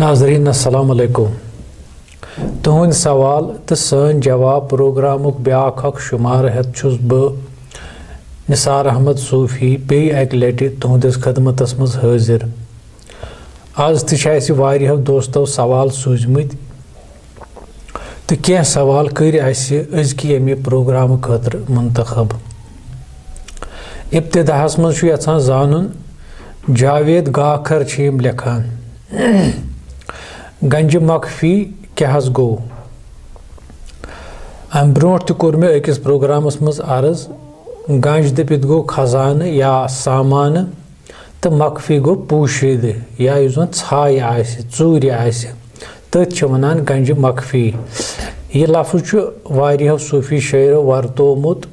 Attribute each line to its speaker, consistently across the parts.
Speaker 1: नाज़रीन अस्सलाम अलैकुम। तुहंद सवाल तो सन जवाब प्रोग्रामुक ब्याख अख शुमार हेत छुस बह निसार अहमद सूफ़ी पे एक लटि तुहंदिस खदमतस मज हाजिर। आज तह वारियों दोस्तों सवाल सूझमत तो कह सवाल कर अजकि अमे प्रोग्राम खतर मुंतखब। इब्तिदाहस मज यछान जानन जावेद गाखर यम लेखान गंज मखफी क्या गो। अम ब्रो कोर मे अकिस प्रोग्रामस मज अर्ज गंज दपित गो खजान या सामान तो मखफी गो पोशीद या ज़न छाय चूर तथ वनान गंज मखफी। यह लफ्ज़ वारियों सूफी शायरों वर्तोमुत।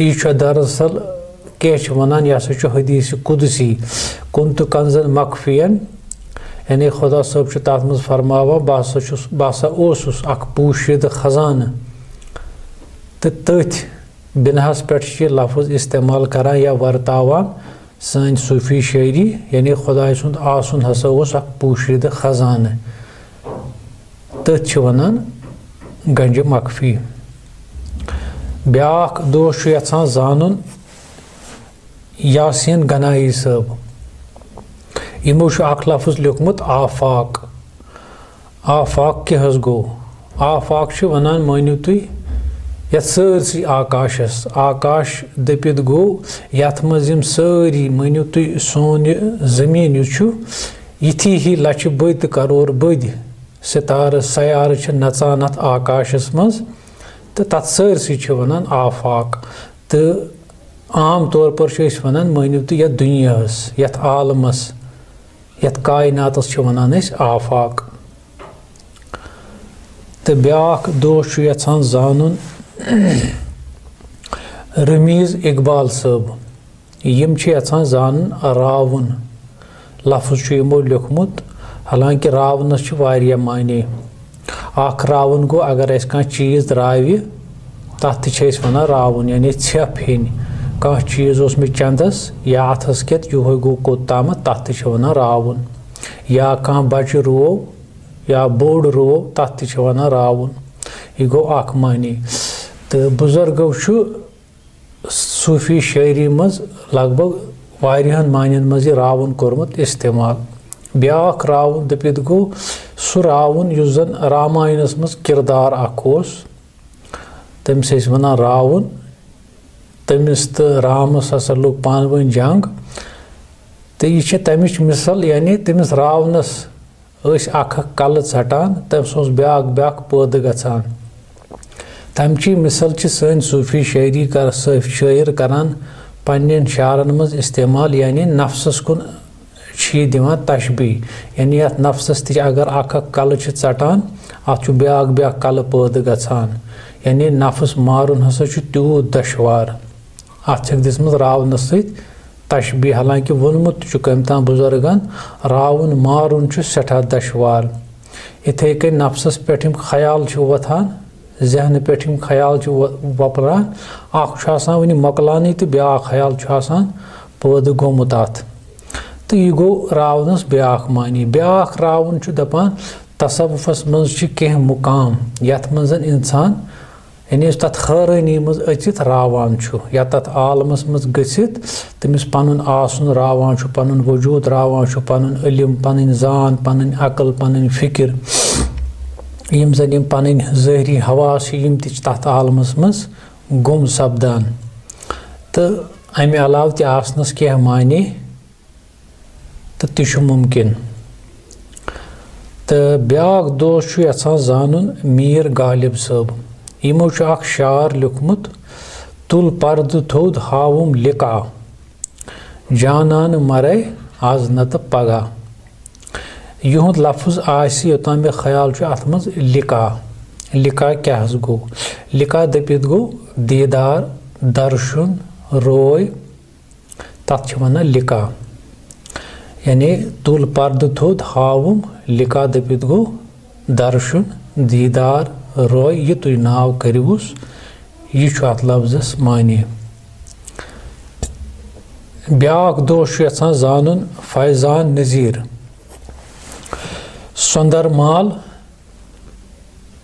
Speaker 1: यह दरअसल क्या वनान यह हसा हदीस कुदसी कुन्तु कंजन मखफियन यानी खुदा सब तथ मज फरमावा बसा ओसुस अख पोशीद खजान तो तथ बिनहस पे लफ्ज़ इस्तेमाल करान या वर्तावान सन सूफी शायरी यानी खुदा सुंद आसन हसा ओस अख पोशीद खजान तथ वनान गंज मखफी। ब्याख दोस्त यछान जानन यासीन गनाई साहब यमो अख लफ्ज़ लिखमुत आफाक। आफाक क्या गो। आफाक वनान मानियो तुम ये सरसी आकाशस आकाश दपित गो यथ मज सारी मानियो तुम सोन जमीन यथी ही लच बद करोड़ बद सितार सयार नचान अथ आकाशस मज तो तथ सरसी वनान आफाक। तो आम तौर पर वनान मानियो तुम यथ दुनियास यथ आलमस यथ कायनातस वनान आफाक। तो ब्याख दोस्त यछान जानन रमीज़ इकबाल साहब यम यछान जानन रावन लफ्ज़ यमो लिखमुत। हालांकि रावनस वारिया माने। अख रावन गो अगर कह चीज़ रावि तथ वनान रावन यानी छेप हेन कह चीज़ मे चंदस या अथस केत यो गो कोताम तथ वनान रावन। या कह बच रोव या बोड़ रोव तथ वनान रावन। यह गो अख मानी। तो बुजुर्गो सूफी शायरी मज लगभग वारियान मानन मज रावन कोरमुत इस्तेमाल। ब्याख रावन दपित गो सह रावन युस जन रामायणस मज किरदार अख ओस तमिस वनान रावन। तमिस तो रामस हसा लोग पान वन जंग तो यह तमिच मिसल यानी तमिस रावनस अख कल षटान तमस ब्याख ब्याख पैद गछान। तमची मिसल सन सूफी शायरी कर शायर करान पन्न शारन मज इस्तेमाल यानी नफ्सस कुन दिवान तशबी यानी अत नफ्सस ति अगर अख कल षटान अत ब्याख ब्याख कल पैद गछान यानी नफ्स मारुन हसा तूत दशवार अत दिसमत रावनस सत तशबी। हालांकि वोनमुत कम ताम बुजुर्गन रावन मारुन सठा दशवार। इथे कन नफ्सस पे ख्याल वथान जहन पे ख्याल वपरान अख वन मकलान तो ब्याख ख्याल पैद गोमुत अत तो यह गो रावनस ब्याख मानी। ब्याख रावन दपान तसव्वुफस मज कह मुकाम यथ मज इंसान यानी तथ खैरानी मज अचित रावान या तथ आलमस मज गसित तमिस पनुन आसन रावान पनुन वजूद रावान पनुन इल्म पनुन जान पनुन अकल पनुन फिक्र यम जन यम पनुन ज़ाहरी हवास यम तथ आलमस मज गुम सपदान। तो अमे अलाव ते आसनस क्या माने तो तह मुमकिन। तो ब्याख दोस्त यछान जानन मीर गालिब साहब यमो अख शार लिखमुत तुल पर्द थोद हावुम लिका जानान मरे आज नत पगा। युद लफ्ज़ आसि योतान मे ख्याल अत मज लिका। लिका क्या गो। लिका दपित गो दीदार दर्शन रोय तथ वनान लिका यानी तुल पर्द थोद हावुम लिका दपित गो दर्शन दीदार रोय यह तुम नाव करूस यह अत लफ्ज़स मानी। ब्याख दोस्त यछान जानन फैजान नज़ीर सोंदर माल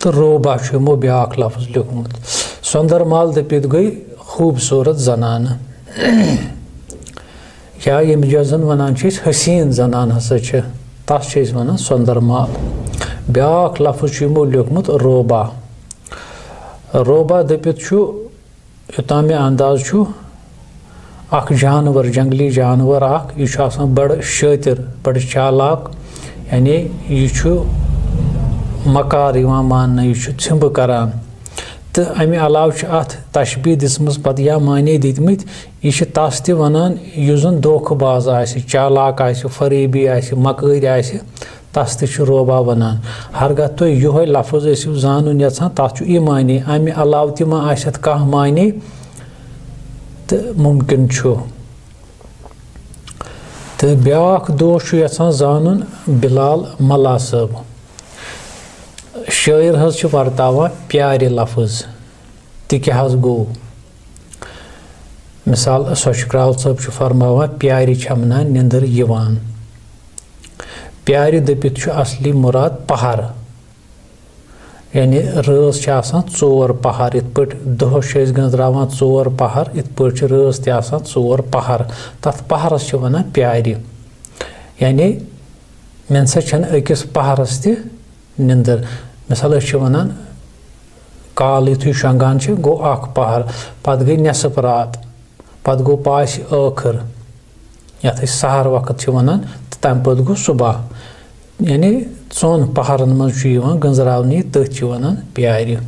Speaker 1: तो रोबा यमो ब्याख लफ्ज लिखमुत। सोंदर माल दपित गई खूबसूरत जनान या यम जन वनान हसीन जनान हसा तस वन सोंदर माल। ब्याख लफ्ज यमो लिखमुत रोबा। रोबा दपित युता मे अंदाज अख जानवर जंगली जानवर यह बड़ शातिर बड़ चालाक यानी यह मकार मान यह छिंब करान तो अमे अलाव अत तशबी दिसमस पत या माने दितमित यह तस त वनान युस जन धोखबाज आसि चालाक आसि फरेबी आसि मकारी आसि तस त रोबा वनान। हरगह तुम यह लफ्ज ٲسِو जानून यछान तथ यह माने अमे अलाव त मा आसत कह माने तो मुमकिन तो ब्याख दोस्त यछान जानून बिलाल मल्ला साहब। शायर हज वर्तावान प्यारे लफ्ज तो क्या गो मिसाल सोशक्राल साहब फरमावान प्यारे छमना निंदर यिवान। प्यारे दपित असली मुराद पहाड़ यानी रस चोर पहाड़ इत पे दोहस गंजरावान चोर पहाड़ इत पे रस त चोर पहाड़ तथ पहाड़स वन प्यारे यानी मे सा अकिस पहाड़स त निंदर। मिसाल वनान काल युथु शंगान गो अख पहाड़ पत गई नेसफ रात पत गो पास आखिर यथ सहर वक्त वनान तम पे गो सुबह यानी चौन पहाड़न मज गंजरावनी तथ वनान प्यारे।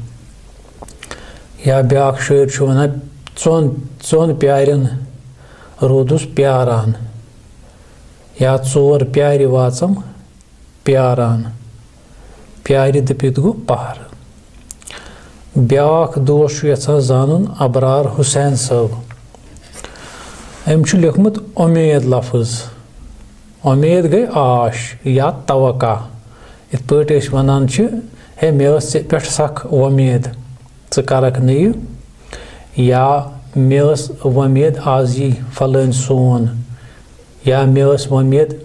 Speaker 1: या ब्याख शायर वनान चौन प्यारन रोदुस प्यारान या चोर प्यारे वाचम प्यारान प्यारे दपित गो पहाड़। ब्याख दोस्त यछान जानून अबरार हुसैन साहब। अम लिखमुत उम्मीद लफ्ज। उम्मीद गई आश या तवक्का इत पे वनान हे मे पे सख उम्मीद च करक न या मे उम्मीद आज यी फलान सोन या मे उम्मीद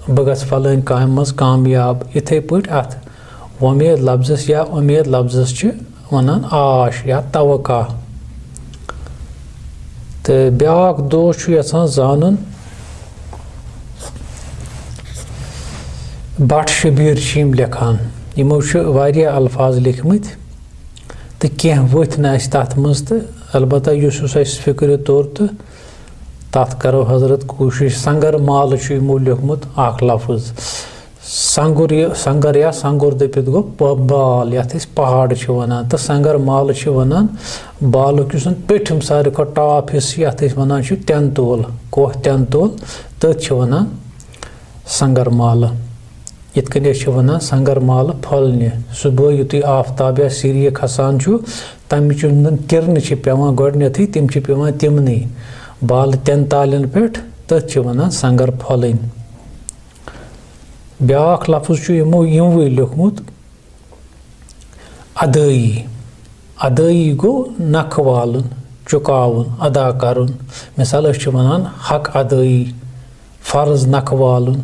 Speaker 1: बह गस फलान काम मज कामयाब इथे पे अत उम्मीद लफ्जस या उम्मीद लफ्जस वनान आश या तवक्का। तो ब्याख दोस्त यछान जानून बट शबीर लिखान यमो वारिया अल्फाज लिखमत तो कह वथ न तथ मज तो अलबत्ता युस फिक्र तौर तो तथ करो हजरत कोशिश। संगर माल यमो लिखमुत अख लफ्ज संगर या संगुर दपित गो बाल यथ पहाड़ वनान तो संगर माल वनान बालुक पेठम सारे खो टॉप हिस्स यथ वनान तेंतोल कोह तेंतोल तथ वनान संगर माल। इत कन वनान संगर माल फलने सुबह युत आफ्ताब या सिर खसान तम किरण पेवान गोडनेथी तिम पेवान तिमन बाल तेन तालन पे तथ वनान संगर फलन। ब्याख लफ्ज यमो यमवे लिखमुत अदाई। अदाई गो नख वालन चुकावन अदा करुन। मिसाल वनान हक अदाई फर्ज नख वालन।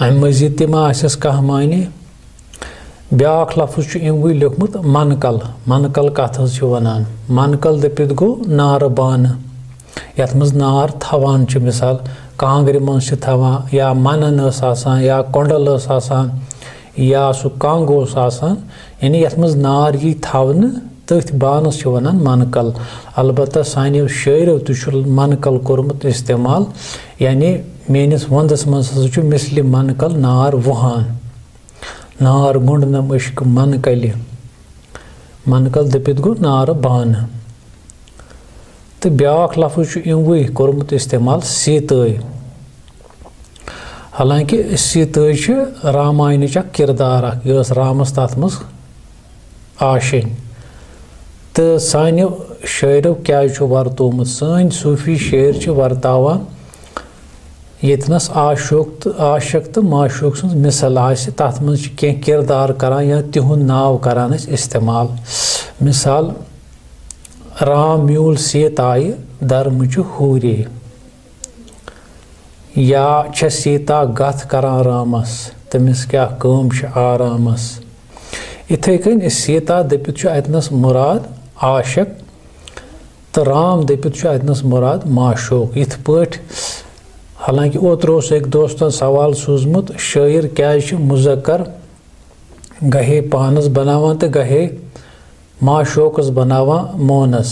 Speaker 1: अम मजीद तम आसस कह माने ब्याख लफ्ज यमवे लिखमुत मनकल। मनकल कथ वनान मनकल दपित गो नार बान यथ मज नार थवान मिसाल कांग्र मज थवान या मनन आसान या कोंडल आसान या सु कंग आसान यानी यथ मज नार यी थवन तथ बानस वनान मनकल। अलबत्ता सानियो शायरों तो मनकल कोरमुत इस्तेमाल यानी मेनिस वंदस मज मिसल मनकल नार वुहान नार गुंड न मुश्क मनकल मनकल दपित गो नार बान। तो ब्याख लफ्ज यमवे कोरमुत इस्तेमाल सीतय। हालांकि सीतय रामायण किरदार यह रामस तथ मज आशन तो सानियो शायरों क्या वर्तोमुत सन सूफी शायर वर्तावान यतनस आशक तो माशूक सं मिसल आस तथ मज कह किरदार करान या तिहुंद नाव करान इस्तेमाल। मिसाल राम म्यूल सीत आय धर्म हूरे या छे सीता गथ करान रामस तमिस क्या कम आरामस। इथे कन सीता दपित अतनस मुराद आशिक तो राम दपित अतनस मुराद माशूक। इथ पट हालांकि ओत्र एक दोस्तन सवाल सूझमुत शायर क्या मुजक्कर गहे पानस बनावान तो गहे माशूकस बनावान मोनस,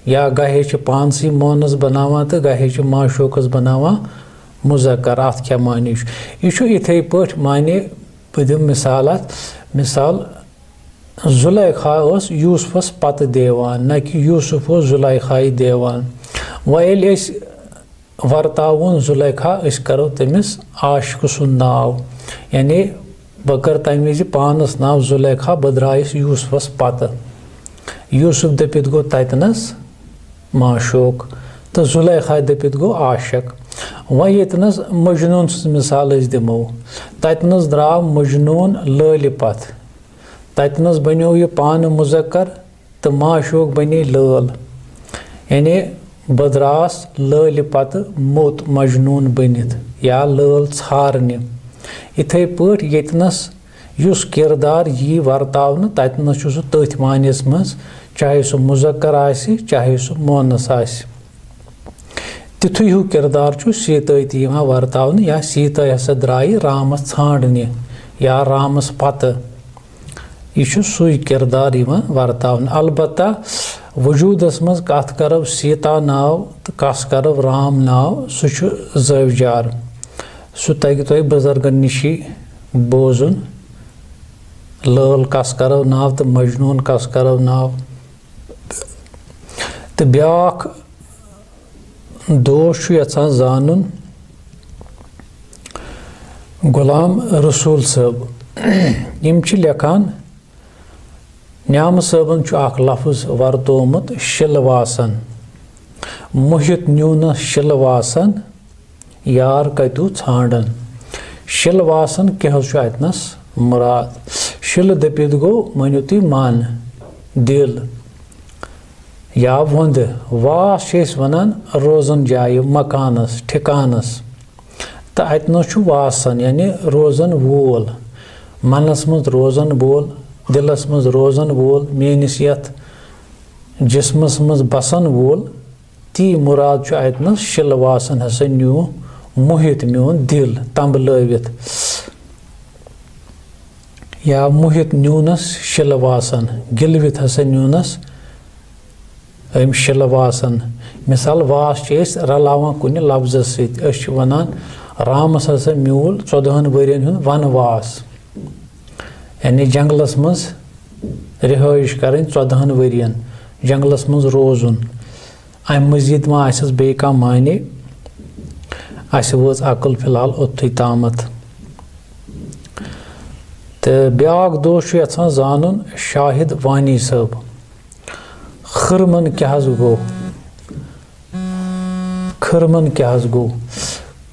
Speaker 1: या गहे पानसी मोनस बनावान तो गहे माशूकस बनावान मुजक्कर। अत क्या माने यह इथे पट माने बह दिम मिसाल मिसाल जुलैखा यूसुफस पत देवान न कि यूसुफ जुलैखाई देवान। वह वर्तावन जुलैखा करो तमिस आशिक सुन नाव, यानी बह कर तम वि पानस नाव जुलैखा बह द्रायस यूसुफस पत। यूसुफ दपित गो ततनस माशूक तो जुलैखा दपित गो आशिक। वह यतनस मजनून मिसाल दिमो ततनस द्राव मजनून लल पत, ततनस बनो यह पान मुजक्कर तो माशूक बने लल, यानी बह द्रास लल पत मोत मजनून बनित या लल छारने। इथे पट यतनस युस किरदार यी वर्तावन ततनस सह तथ मानस मज, चाहे सह मुजक्कर आसि चाहे सह मोनस आसि। तिथु हूँ किरदार सीत वर्तावन, या सीत हसा द्राय रामस छांडने या रामस पत, यह सुई किरदार वर्तावन। अलबत्ता वजूदस मज कत करो सीता नाव तो कस करो राम नाव सह ज़वजार। सह तग तुह बुजुर्गन निशी बोजुन, लल कस करो नाव तो मजनून कस करो नाव। तो ब्याख दोस्त यचान जानन गुलाम रसूल साहब यम लेखान न्याम साहबन अख लफ्ज वर्तोमुत शिलवासन, मुहित न्यून शिलवासन यार कतु छांडन। शिलवासन क्या अतनस मुराद। शिल दपित गो मनो तुम मन दिल या वंद। वास वनान रोजन जाय मकानस ठिकानस तो अतनस वासन यानी रोजन वोल, मनस मज रोजन वोल दिलस मज रोजन वोल मेनिस यथ जिस्मस मज बसन वोल, ती मुराद अतनस शिलवासन हसा न्यू मुहित म्योन दिल तंबलवित, या मुहित न्यूनस शिलवासन गिलवित हसा न्यूनस अम शिलवासन। मिसाल वास रलावान कुन लफ्ज सत वनान रामस हसा म्यूल 14 वरियन हुंद वनवास, यानी जंगलस मज रिहाइश कर 14 वरियन जंगलस मज रोजुन। अम मजीद मा आसस बे कह माने अस वोच अकल फिलहाल ओत्थुई तामत। तो ब्याक दोस्त यचान जानन शाहिद वानी साहब खरमन क्या गो। खरमन क्या गो।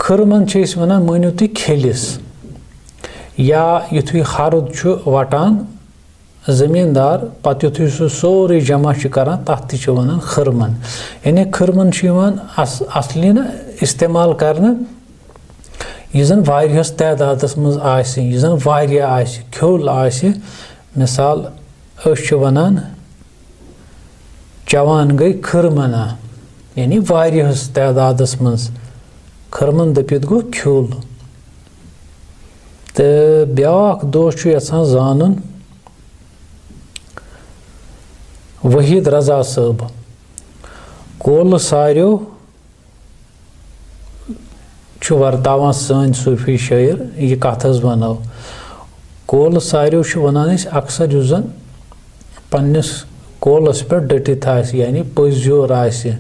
Speaker 1: खरमन वनान मानो तुम खेलिस, या युथु हरद वटान जमींदार पत युथु सह सोरे जमा करान तथ त वनान खरमन। यानी खरमन असली न इस्तेमाल करना यह जन वारियस तादादस मज आसि, यह जन वारिया आसि ख्योल आसि। मिसाल वनान चवान गई खरमना, यानी वारियस तादादस मज खरमन दपित गो ख्योल। तो ब्याक दोस्त यचान जानन वहीद रजा साहब कोल सारो वर्तावान सन सूफी शायर यह कथ वनो। कोल सारो वनान अक्सर उस जन पन्निस कोलस पे डटित आसि, यानी पज़्योर आसि,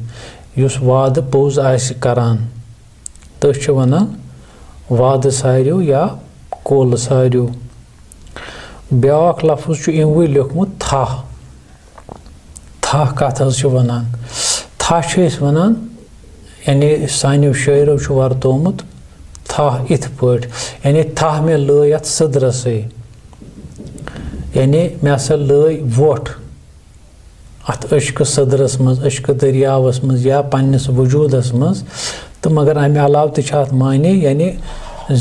Speaker 1: युस वाद पोज आसि करान तो वनान वाद सारो या कोल सारो। ब्याक लफ्ज इमवे लिखमुत थाह। थाह कथ वनान। थाह वनान यानी सानो शायरों वर्तोमुत थाह इत पट, यानी थाह मे लय अत सदरसे, यानी मे हसा लय वोट अत अश्क सदरस मज अश्क दरियावस मज या पन्निस वजूदस मज तो मगर अमे अलाव तथ माने यानी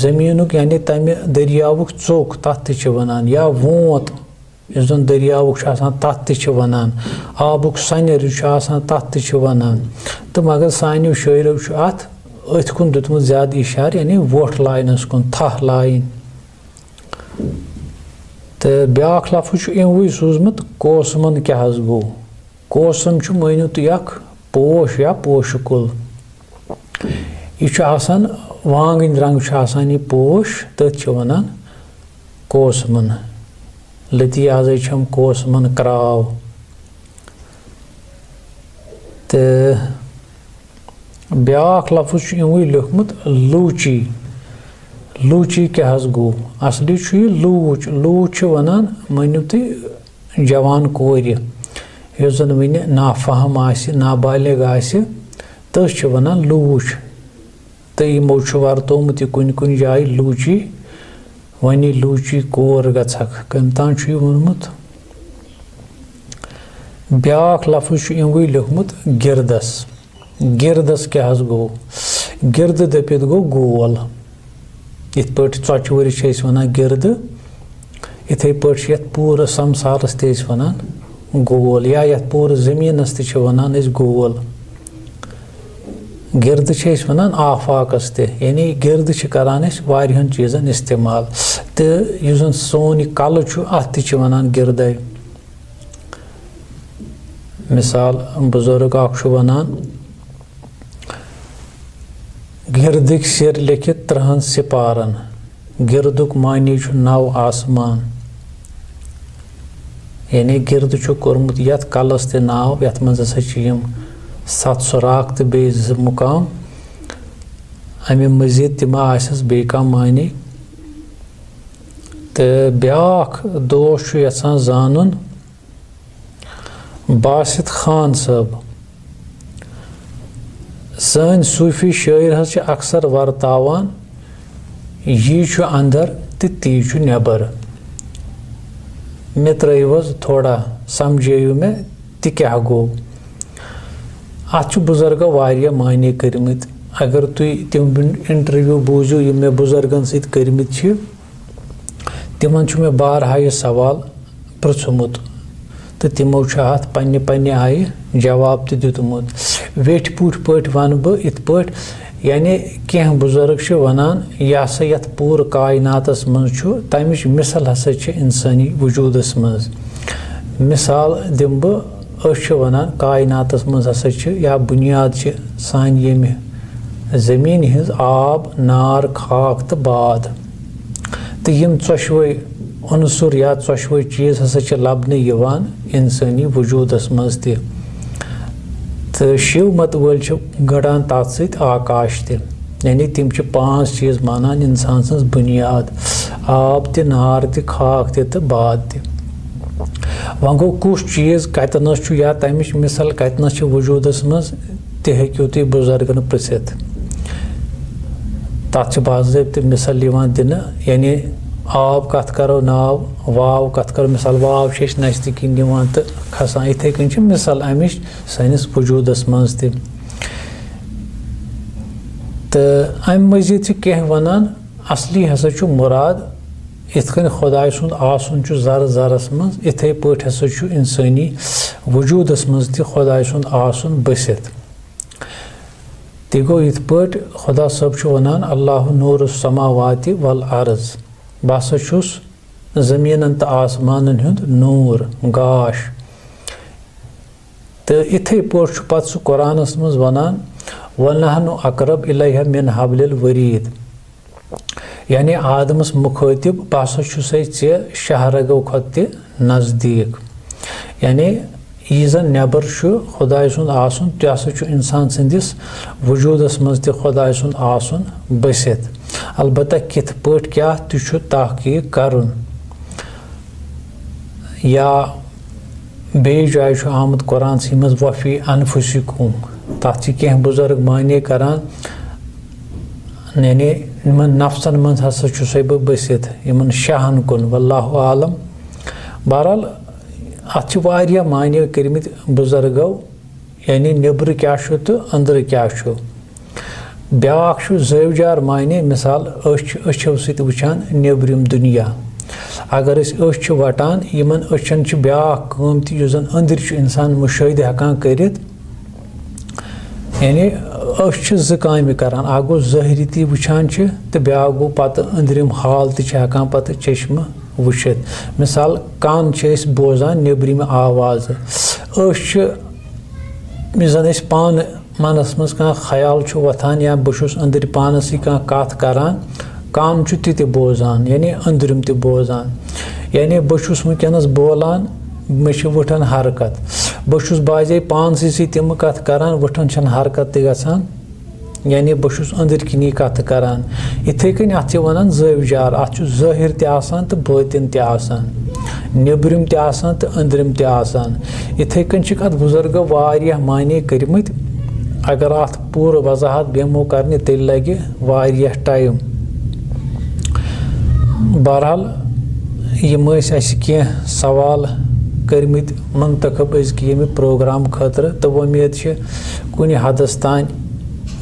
Speaker 1: ज़मीनुक यानी तमि दरियावुक चोक तथ वनान या वोत यस जन दरियावुक तथ वनान आबुक सनर तथ वनान तो मगर सानियो शायरो अथ अथ कुन दुतमुत ज्यादा इशार यानी वोट लाइनस कुन थह लाइन तो ब्याख लफ्ज़ इमवै सूझमुत कोसमन क्या गो कोसम मानियो तुम अख पोश या पोश कुल यह वांगन रंग यह पोश तथ वनान कोसमन लती आज हम कोसमन क्राव तो ब्याख लफ्ज़ इमवै लिखमुत लूची लूची क्या गो असली लूच लूच वनान मानियो तुम जवान कोर यस जन वन नाफहम नाबालिग तस वनान लूच तो यमो वर्तोमुत कुन कुन जाय लूची वन लूची कोर गछक कम तान वोनमुत ब्याख लफ्ज़ इमवै लिखमुत गिरदस गिरदस क्या गो गिरद दपित गो गोल इत पे चौचवर वनान गिरद इथे पे पूरा संसारस वनान गोल या यथ पूरा ज़मीनस त वनान गोल गिरद वनान आफाकस ते यानी गिरद करान वारियन चीज़न इस्तेमाल तो यह जन सोन कल अत वनान गिरद मिसाल बुजुर्ग अख वनान गिरदिक सिर लिखित 3 सिपारन गिरदुक मानी नव आसमान यानी गिरद कोर्मुत यथ कलस ते नाव यथ मज 7 सुराख तो बे 2 मुकाम अमे मजीद तम आसस बे कह मानी तो ब्याख दोस्त यसान जानन बासित खान साहब सन सूफी शायर अक्सर वर्तावान यह अंदर तो ती नबर मे त्रवस थोड़ा समझेयु मे ति क्या गो अत बुजुर्ग वारिया माने करमित अगर तुम तम इंटरव्यू बूझो ये मे बुजुर्गन सत करमित तिमन मे बारहा यह सवाल पृछमुत तो तिमो अत पन्ने पन्ने आय जवाब तो दितमुत वेठ पूठ पट वन बह इत पट यानी कह बुजुर्ग वनान यह हसा यथ पूर कायनातस मज तमिच मिसल हसा इंसानी वजूदस मज मिसाल दिम बह वनान कायनातस मज हसा या बुनियाद सान येमि ज़मीन हज आब नार खाक तो बाद तो यम चोशवे अनसुर या चोशवे चीज़ हसा लबन इंसानी वजूदस मज ते तो शिव मत वल गड़ान तथ सत आकाश ते यानी तिम 5 चीज़ मानान इंसान सज बुनियाद आब ते नार ते खाक ते तो बाद ते वह गो कुछ चीज़ कतनस या तमिच मिसल कतनस वजूदस मज ते हेक्यो तुम बुजुर्गन पृछित तथ बाज़ाब्त मिसल दिन यानी आब कत करो नाव वाव कत करो मिसाल वाव नज़दीकी निवान तो खसान इथे कन मिसाल अमिच सानिस वजूदस मज ते तो अम मजीद कह वनान असली हसा मुराद इत कन खुदाय सुंद आसन जर जरस मज इथे पट हसा इंसानी वजूदस मज ते खुदाय सुंद आसन बसित ते गो इत पट खुदा सब वनान अल्लाह नूर समावाति वल अर्ज़ बह हसा ज़मीन तो आसमान हुंद नूर गाश तो इथे पट पत सह कुरानस मज वनान वनहनु अकरब इलैहा मिन हब्लिल वरीद यानी आदमस मुखातिब बह हसा चे शहरगो खत ते नज़दीक यानी यह जन नबर खुदाय सुंद आसन तह हसा इंसान संदिस वजूदस मज ते खुदाय सुंद आसन बसित अलबत्ता कित पट क्या तुझ तहकीक करन या बे जाय आमद कुरान मज वफ़ी अनफुसिकुम तथ कह बुजुर्ग माने करान यानी इन नफ्सन मज हसा सह बह बसित इन शाहन कुन वल्लाहु आलम बहरहाल अत वारिया माने करमित बुजुर्गो यानी नबर क्या तो अंदर क्या ब्याख ज़ाविजार माने मिसाल अछो सत वुचान नेबरिम दुनिया अगर अस वटान यमन अछन ब्याख काम तन अंदर इंसान मुशाहिद हेकान करित यानी अस ज़ कामि करान अख गो ज़ाहिरी ती वुचान तो ब्याख गो पत अंदरिम हाल ती हेकान पत चश्म वुचित मिसाल कान बोजान नेबरिम आवाज़ अस पान मनस मज कह ख्याल वथान या बहुत अंदर पानस कत करान कान ति बोजान यानी अंदरिम ति बोजान यानी बहुत वनस बोलान मे वठन हरकत बहुत बाजे पानस तम कत करान वठन छन हरकत गसान यानी बहुत अंदर किनी कत करान इथे कन अत वन ज़ाविजार अत ज़ाहिर तसान तो बातिन तसान नेबरिम तसान तो अंदरिम तसान इथे कन अत बुजुर्गो वारिया माने करमत अगर अत पूर वजाहत बेमो करने तेल लगे वारिया टाइम बहरहाल यम कह सवाल करमत मंतखब अजक प्रोग्राम खतर तो उम्मीद कुन हदस तान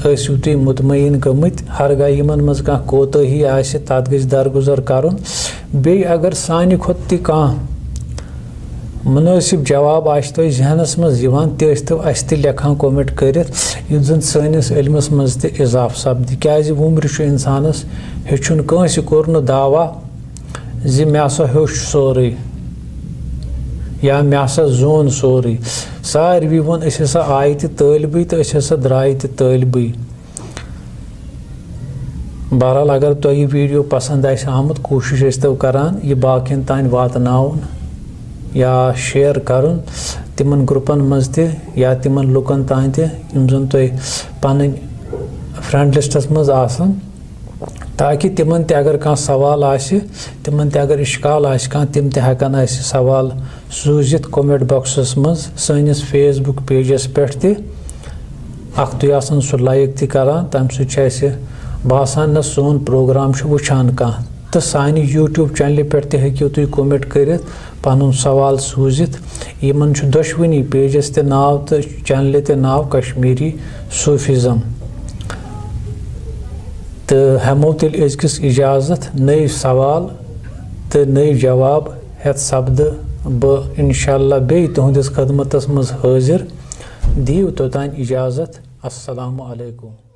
Speaker 1: ٲسِو तुम मुतमईन गमत हरगा यमन मज कह कोताही आसि तत गژھِ दरगुजर करन बे अगर सानि खोत ति कह मुनासिब जवाब आसि तो जहनस मज यिवान ते ٲسۍतو अस ते लेखान कमेंट करित युथ जन सानिस इल्मस मज ते इजाफ सपदि क्याजि उम्र छु इंसानस हेचुन कांसि कोर न दावा जि मे हसा हेच सोरे या मे हसा जोन सोरे सारवी वन अस हसा आय ते तालिबी तो अस हसा द्राय ते तालिबी बहरहाल अगर तो यह वीडियो पसंद आमुत कोशिश ٲسۍتو करान यह बाकियन तान वातनाउन या शेयर करन तिमन ग्रुपन मज ते या तिमन लुकन तान ते यम जन तो पन फ्रेंड लिस्टस मज आसन ताकि तिमन ते अगर कह सवाल आसि तिमन ते अगर इश्काल आसि कह तिम ते हेकन अस सवाल सूजित कमेंट बॉक्सस मज सनिस फेसबुक पेजस पे ते अख तुय आसन सु लाइक ते करान तम सु बासान न सोन प्रोग्राम वुचान कह तो सानि यूट्यूब चैनल पे ते हेकियो तुय कमेंट करित पनुन सवाल सूजित यमन दोशवनी पेजस ते नाव तो चैनल ते नाव कश्मीरी सूफिज़म तो हमो तेल अजकिस इजाज़त नई सवाल तो नई जवाब हेत सपद ब इंशाअल्लाह बे तुहदिस खदमतस मज हाजिर दियो तोतान इजाज़त अस्सलामु अलैकुम।